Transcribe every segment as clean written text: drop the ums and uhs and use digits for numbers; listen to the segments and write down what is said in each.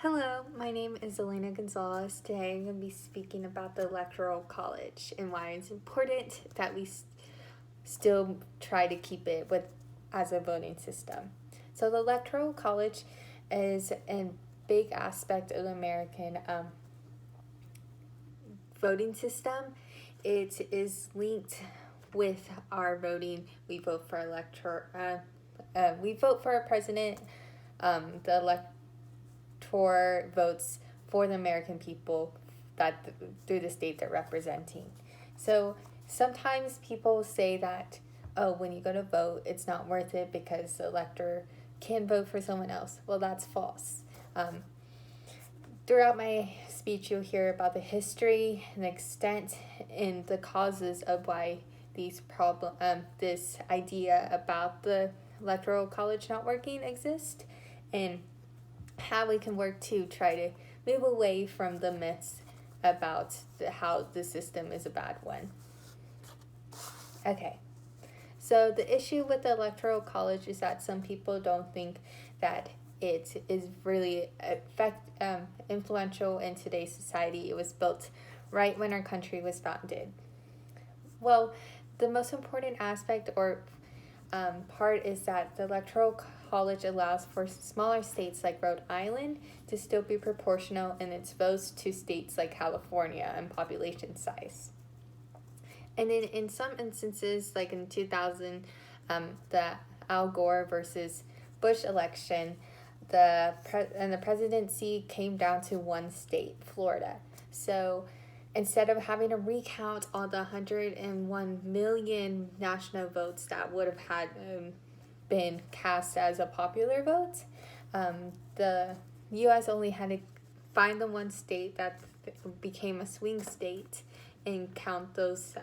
Hello, my name is Elena Gonzalez. Today I'm going to be speaking about the Electoral College and why it's important that we still try to keep it with as a voting system. So the Electoral College is a big aspect of the American voting system. It is linked with our voting. We vote for we vote for a president. The elector votes for the American people through the state they're representing. So sometimes people say that, oh, when you go to vote, it's not worth it because the elector can vote for someone else. Well, that's false. Throughout my speech, you'll hear about the history and the extent and the causes of why this idea about the electoral college not working exists, and how we can work to try to move away from the myths about how the system is a bad one. Okay, so the issue with the electoral college is that some people don't think that it is really influential in today's society. It was built right when our country was founded. Well, the most important aspect or part is that the electoral college allows for smaller states like Rhode Island to still be proportional in its votes to states like California and population size. And then in some instances, like in 2000, the Al Gore versus Bush election, the presidency came down to one state, Florida. So instead of having to recount all the 101 million national votes that would have had been cast as a popular vote, the U.S. only had to find the one state that became a swing state and count those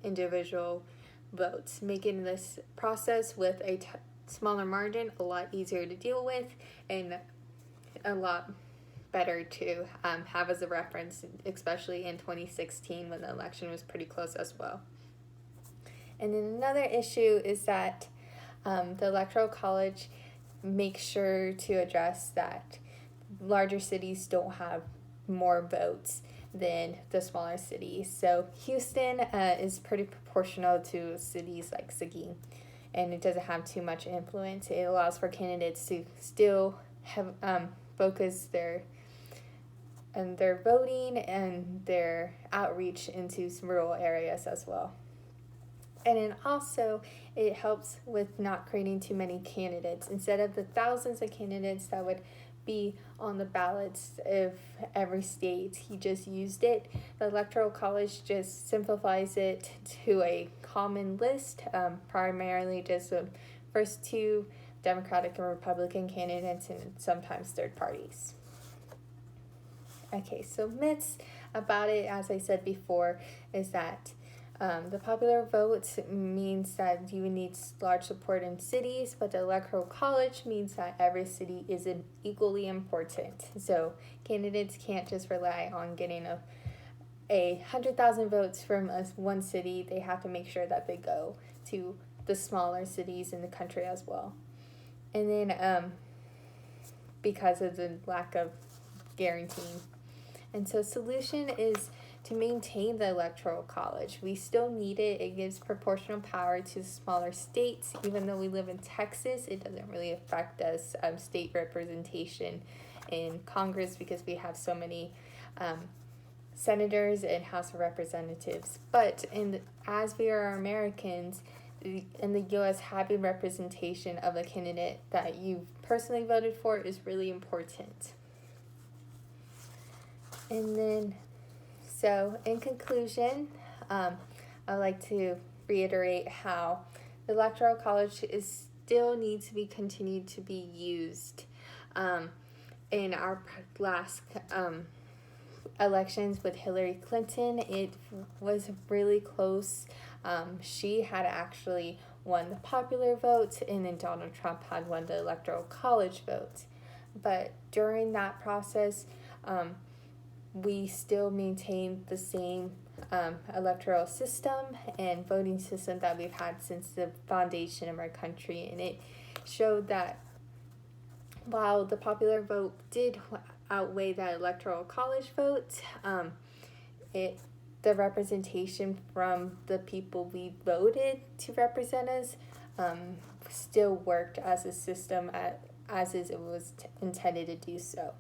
individual votes, making this process with a smaller margin a lot easier to deal with and a lot better to have as a reference, especially in 2016 when the election was pretty close as well. And then another issue is that the Electoral College makes sure to address that larger cities don't have more votes than the smaller cities. So Houston is pretty proportional to cities like Seguin, and it doesn't have too much influence. It allows for candidates to still have focus their voting and their outreach into some rural areas as well. And then also, it helps with not creating too many candidates. Instead of the thousands of candidates that would be on the ballots of every state, he just used it. The Electoral College just simplifies it to a common list, primarily just the first two Democratic and Republican candidates and sometimes third parties. Okay, so myths about it, as I said before, is that the popular vote means that you need large support in cities, but the Electoral College means that every city is equally important. So candidates can't just rely on getting 100,000 votes from one city. They have to make sure that they go to the smaller cities in the country as well. And then because of the lack of guaranteeing. And so solution is to maintain the Electoral College. We still need it. It gives proportional power to smaller states. Even though we live in Texas, it doesn't really affect us state representation in Congress because we have so many senators and House of Representatives. But as we are Americans, in the U.S., having representation of a candidate that you personally voted for is really important. And then, so in conclusion, I'd like to reiterate how the Electoral College still needs to be continued to be used. In our last elections with Hillary Clinton, it was really close. She had actually won the popular vote, and then Donald Trump had won the Electoral College vote. But during that process, we still maintain the same electoral system and voting system that we've had since the foundation of our country, and it showed that while the popular vote did outweigh the electoral college vote, it the representation from the people we voted to represent us still worked as a system as is it was intended to do so.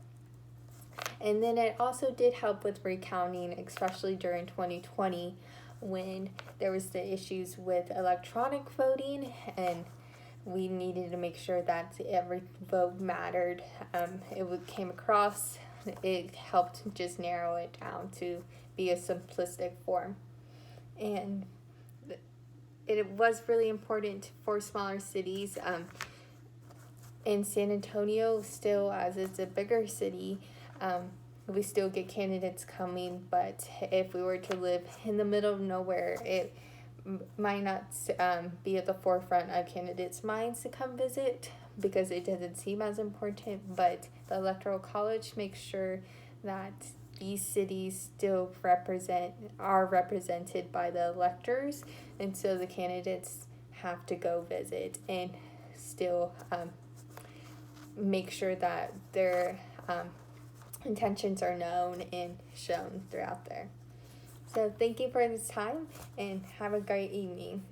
And then it also did help with recounting, especially during 2020 when there was the issues with electronic voting and we needed to make sure that every vote mattered. Came across, it helped just narrow it down to be a simplistic form. And it was really important for smaller cities. In San Antonio, still as it's a bigger city, we still get candidates coming, but if we were to live in the middle of nowhere, it might not be at the forefront of candidates' minds to come visit because it doesn't seem as important, but the Electoral College makes sure that these cities still are represented by the electors, and so the candidates have to go visit and still make sure that their intentions are known and shown throughout there. So thank you for this time and have a great evening.